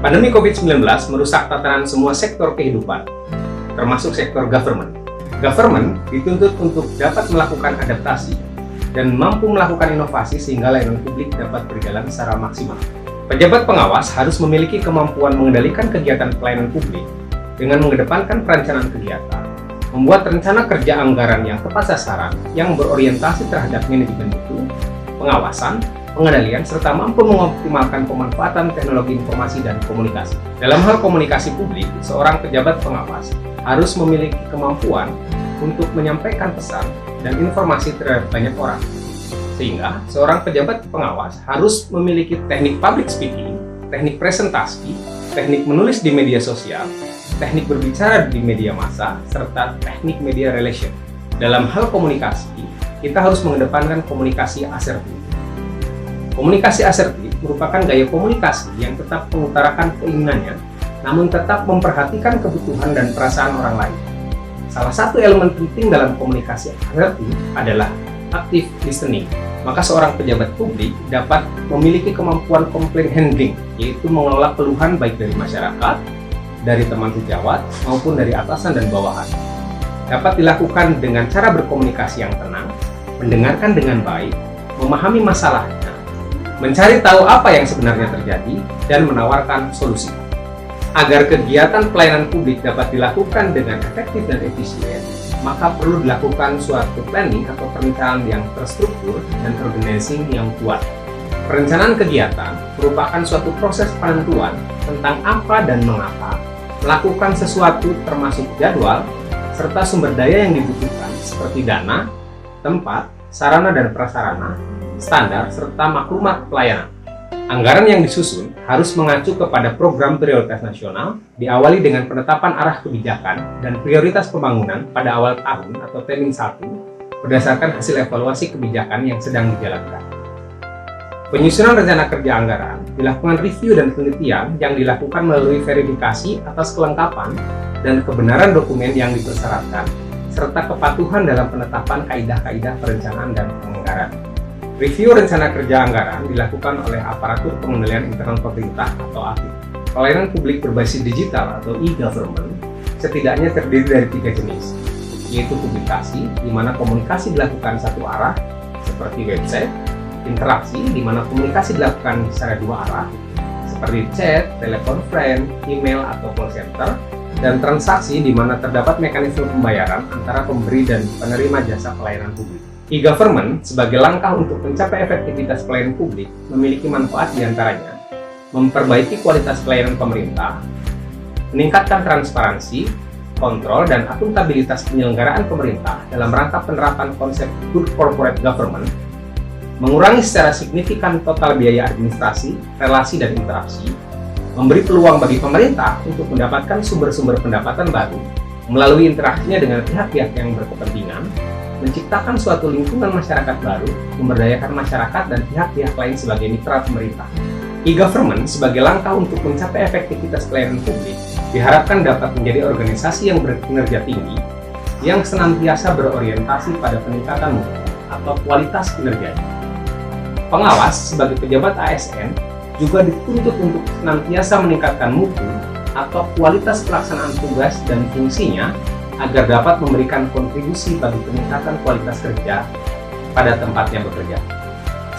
Pandemi COVID-19 merusak tatanan semua sektor kehidupan, termasuk sektor government. Government dituntut untuk dapat melakukan adaptasi dan mampu melakukan inovasi sehingga layanan publik dapat berjalan secara maksimal. Pejabat pengawas harus memiliki kemampuan mengendalikan kegiatan pelayanan publik dengan mengedepankan perencanaan kegiatan, membuat rencana kerja anggaran yang tepat sasaran yang berorientasi terhadap manajemen mutu, pengawasan, pengendalian, serta mampu mengoptimalkan pemanfaatan teknologi informasi dan komunikasi. Dalam hal komunikasi publik, seorang pejabat pengawas harus memiliki kemampuan untuk menyampaikan pesan dan informasi terhadap banyak orang. Sehingga, seorang pejabat pengawas harus memiliki teknik public speaking, teknik presentasi, teknik menulis di media sosial, teknik berbicara di media massa, serta teknik media relation. Dalam hal komunikasi, kita harus mengedepankan komunikasi asertif. Komunikasi asertif merupakan gaya komunikasi yang tetap mengutarakan keinginannya, namun tetap memperhatikan kebutuhan dan perasaan orang lain. Salah satu elemen penting dalam komunikasi asertif adalah active listening. Maka seorang pejabat publik dapat memiliki kemampuan complaint handling, yaitu mengelola keluhan baik dari masyarakat, dari teman sejawat, maupun dari atasan dan bawahan. Dapat dilakukan dengan cara berkomunikasi yang tenang, mendengarkan dengan baik, memahami masalahnya, mencari tahu apa yang sebenarnya terjadi, dan menawarkan solusi. Agar kegiatan pelayanan publik dapat dilakukan dengan efektif dan efisien, maka perlu dilakukan suatu planning atau perencanaan yang terstruktur dan organizing yang kuat. Perencanaan kegiatan merupakan suatu proses penentuan tentang apa dan mengapa, melakukan sesuatu termasuk jadwal, serta sumber daya yang dibutuhkan seperti dana, tempat, sarana dan prasarana, standar, serta maklumat pelayanan. Anggaran yang disusun harus mengacu kepada program prioritas nasional, diawali dengan penetapan arah kebijakan dan prioritas pembangunan pada awal tahun atau Termin 1 berdasarkan hasil evaluasi kebijakan yang sedang dijalankan. Penyusunan rencana kerja anggaran dilakukan review dan penelitian yang dilakukan melalui verifikasi atas kelengkapan dan kebenaran dokumen yang dipersyaratkan, serta kepatuhan dalam penetapan kaidah-kaidah perencanaan dan penganggaran. Review rencana kerja anggaran dilakukan oleh aparatur pengendalian internal pemerintah atau API. Pelayanan publik berbasis digital atau e-government setidaknya terdiri dari 3 jenis, yaitu publikasi, di mana komunikasi dilakukan satu arah, seperti website, interaksi, di mana komunikasi dilakukan secara 2 arah, seperti chat, telekonferensi, email, atau call center, dan transaksi, di mana terdapat mekanisme pembayaran antara pemberi dan penerima jasa pelayanan publik. E-government sebagai langkah untuk mencapai efektivitas pelayanan publik memiliki manfaat diantaranya memperbaiki kualitas pelayanan pemerintah, meningkatkan transparansi, kontrol, dan akuntabilitas penyelenggaraan pemerintah dalam rangka penerapan konsep good corporate government, mengurangi secara signifikan total biaya administrasi, relasi, dan interaksi, memberi peluang bagi pemerintah untuk mendapatkan sumber-sumber pendapatan baru melalui interaksinya dengan pihak-pihak yang berkepentingan, menciptakan suatu lingkungan masyarakat baru, memberdayakan masyarakat dan pihak-pihak lain sebagai mitra pemerintah. E-government sebagai langkah untuk mencapai efektivitas pelayanan publik diharapkan dapat menjadi organisasi yang berkinerja tinggi, yang senantiasa berorientasi pada peningkatan mutu atau kualitas kinerjanya. Pengawas sebagai pejabat ASN juga dituntut untuk senantiasa meningkatkan mutu atau kualitas pelaksanaan tugas dan fungsinya agar dapat memberikan kontribusi bagi peningkatan kualitas kerja pada tempatnya bekerja.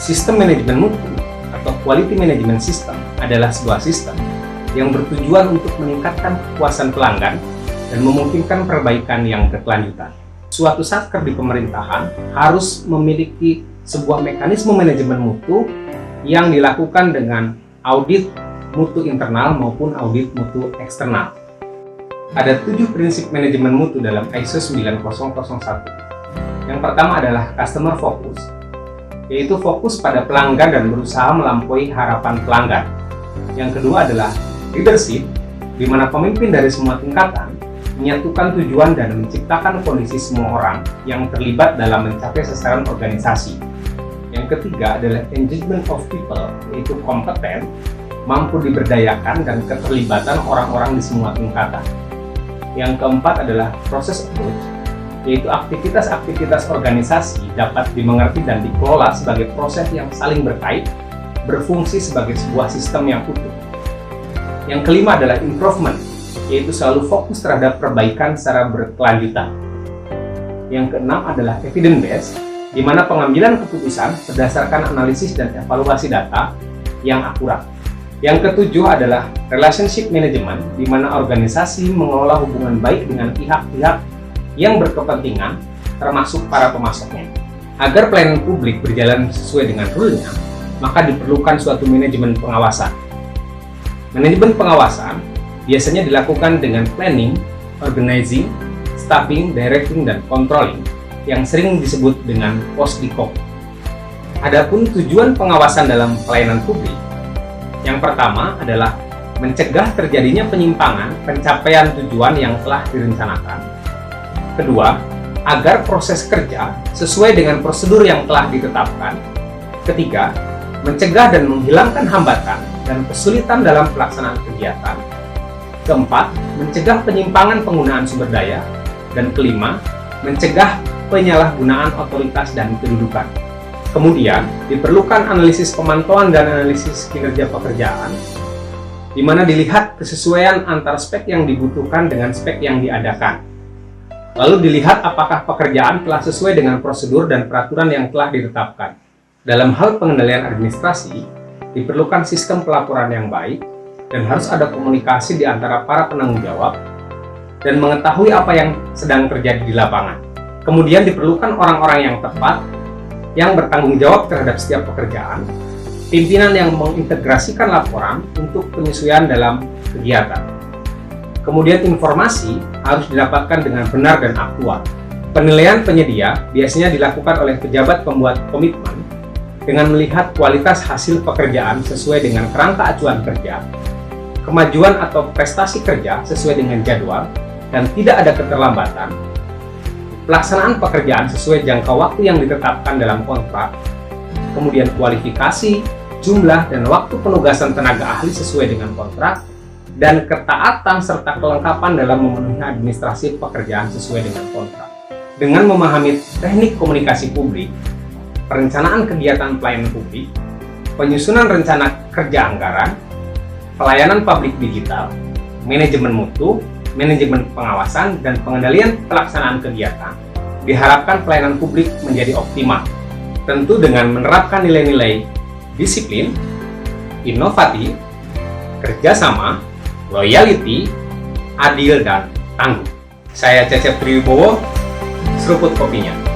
Sistem manajemen mutu atau quality management system adalah sebuah sistem yang bertujuan untuk meningkatkan kepuasan pelanggan dan memungkinkan perbaikan yang berkelanjutan. Suatu satker di pemerintahan harus memiliki sebuah mekanisme manajemen mutu yang dilakukan dengan audit mutu internal maupun audit mutu eksternal. Ada 7 prinsip manajemen mutu dalam ISO 9001. Yang pertama adalah customer focus, yaitu fokus pada pelanggan dan berusaha melampaui harapan pelanggan. Yang kedua adalah leadership, di mana pemimpin dari semua tingkatan menyatukan tujuan dan menciptakan kondisi semua orang yang terlibat dalam mencapai sasaran organisasi. Yang ketiga adalah engagement of people, yaitu kompeten, mampu diberdayakan, dan keterlibatan orang-orang di semua tingkatan. Yang keempat adalah proses approach, yaitu aktivitas-aktivitas organisasi dapat dimengerti dan dikelola sebagai proses yang saling berkait, berfungsi sebagai sebuah sistem yang utuh. Yang kelima adalah improvement, yaitu selalu fokus terhadap perbaikan secara berkelanjutan. Yang keenam adalah evidence based, di mana pengambilan keputusan berdasarkan analisis dan evaluasi data yang akurat. Yang ketujuh adalah relationship management, di mana organisasi mengelola hubungan baik dengan pihak-pihak yang berkepentingan, termasuk para pemasoknya. Agar pelayanan publik berjalan sesuai dengan rule-nya, maka diperlukan suatu manajemen pengawasan. Manajemen pengawasan biasanya dilakukan dengan planning, organizing, staffing, directing, dan controlling yang sering disebut dengan POSDICOP. Adapun tujuan pengawasan dalam pelayanan publik, yang pertama adalah mencegah terjadinya penyimpangan pencapaian tujuan yang telah direncanakan. Kedua, agar proses kerja sesuai dengan prosedur yang telah ditetapkan. Ketiga, mencegah dan menghilangkan hambatan dan kesulitan dalam pelaksanaan kegiatan. Keempat, mencegah penyimpangan penggunaan sumber daya. Dan kelima, mencegah penyalahgunaan otoritas dan kedudukan. Kemudian, diperlukan analisis pemantauan dan analisis kinerja pekerjaan, di mana dilihat kesesuaian antara spek yang dibutuhkan dengan spek yang diadakan. Lalu dilihat apakah pekerjaan telah sesuai dengan prosedur dan peraturan yang telah ditetapkan. Dalam hal pengendalian administrasi, diperlukan sistem pelaporan yang baik, dan harus ada komunikasi di antara para penanggung jawab, dan mengetahui apa yang sedang terjadi di lapangan. Kemudian diperlukan orang-orang yang tepat, yang bertanggung jawab terhadap setiap pekerjaan, pimpinan yang mengintegrasikan laporan untuk penyesuaian dalam kegiatan. Kemudian informasi harus didapatkan dengan benar dan aktual. Penilaian penyedia biasanya dilakukan oleh pejabat pembuat komitmen dengan melihat kualitas hasil pekerjaan sesuai dengan kerangka acuan kerja, kemajuan atau prestasi kerja sesuai dengan jadwal, dan tidak ada keterlambatan, pelaksanaan pekerjaan sesuai jangka waktu yang ditetapkan dalam kontrak, kemudian kualifikasi, jumlah, dan waktu penugasan tenaga ahli sesuai dengan kontrak, dan ketaatan serta kelengkapan dalam memenuhi administrasi pekerjaan sesuai dengan kontrak. Dengan memahami teknik komunikasi publik, perencanaan kegiatan pelayanan publik, penyusunan rencana kerja anggaran, pelayanan publik digital, manajemen mutu, manajemen pengawasan, dan pengendalian pelaksanaan kegiatan, diharapkan pelayanan publik menjadi optimal. Tentu dengan menerapkan nilai-nilai disiplin, inovatif, kerjasama, loyalty, adil, dan tangguh. Saya Cecep Triwibowo, seruput kopinya.